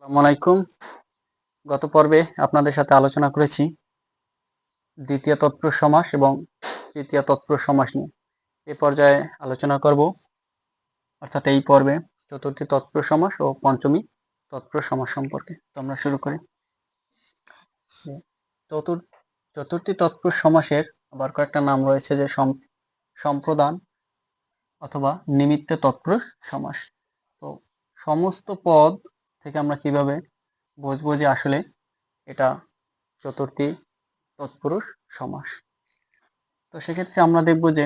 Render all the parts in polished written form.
আসসালামু আলাইকুম। গত পর্বে আপনাদের সাথে আলোচনা করেছি দ্বিতীয় তৎপুরুষ সমাস এবং তৃতীয় তৎপুরুষ সমাস নিয়ে। এ পর্যায়ে আলোচনা করব অর্থাৎ এই পর্বে চতুর্থী তৎপুরুষ সমাস ও পঞ্চমী তৎপুরুষ সমাস সম্পর্কে। তো আমরা শুরু করি। চতুর্থী তৎপুরুষ সমাসের আবার কয়েকটা নাম রয়েছে, যে সম্প্রদান অথবা নিমিত্তে তৎপুরুষ সমাস। তো সমস্ত পদ থেকে আমরা কিভাবে বুঝবো যে আসলে এটা চতুর্থী তৎপুরুষ সমাস। তো সেক্ষেত্রে আমরা দেখব যে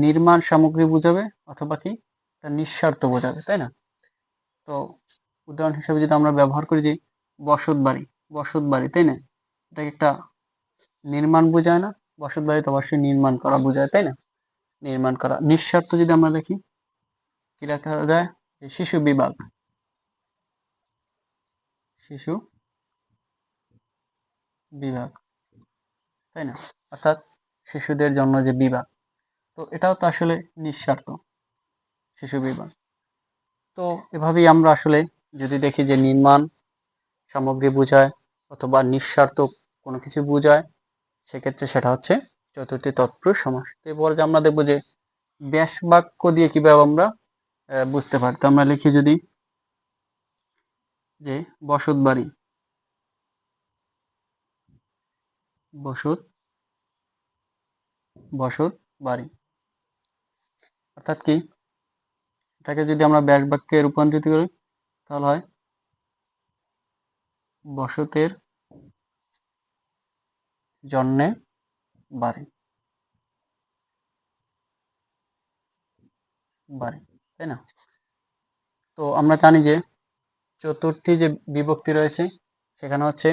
নির্মাণ সামগ্রী বোঝাবে অথবা কি নিঃস্বার্থ বোঝাবে, তাই না? তো উদাহরণ হিসেবে যদি আমরা ব্যবহার করি যে বসত বাড়ি, তাই না? এটা একটা নির্মাণ বোঝায় না? বসত বাড়ি তো অবশ্যই নির্মাণ করা বোঝায়, তাই না? নির্মাণ করা। নিঃস্বার্থ যদি আমরা দেখি কি লেখা যায়, শিশু বিভাগ, তাই না? অর্থাৎ শিশুদের জন্য যে বিভাগ, তো এটাও তো আসলে নিঃস্বার্থ, শিশু বিভাগ। তো এভাবেই আমরা আসলে যদি দেখি যে নির্মাণ সামগ্রী বোঝায় অথবা নিঃস্বার্থ কোনো কিছু বোঝায়, সেক্ষেত্রে সেটা হচ্ছে চতুর্থী তৎপুরুষ সমাস। তো এরপর যে আমরা দেখবো যে ব্যাস বাক্য দিয়ে কিভাবে আমরা বুঝতে পারি। তো আমরা লিখি যদি যে বসত বাড়ি, বসত বাড়ি অর্থাৎ কি, এটাকে যদি আমরা ব্যাস বাক্যে রূপান্তরিত করি তাহলে হয় বসতের জন্যে বাড়ি, তাই না? তো আমরা জানি যে চতুর্থী যে বিভক্তি রয়েছে সেখানে হচ্ছে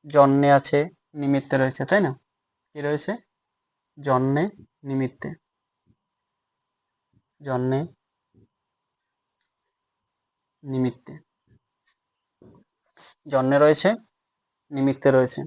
জন্যে আছে, নিমিত্তে রয়েছে, তাই না? কি রয়েছে? জন্যে নিমিত্তে, জন্যে নিমিত্তে, জন্যে রয়েছে, নিমিত্তে রয়েছে।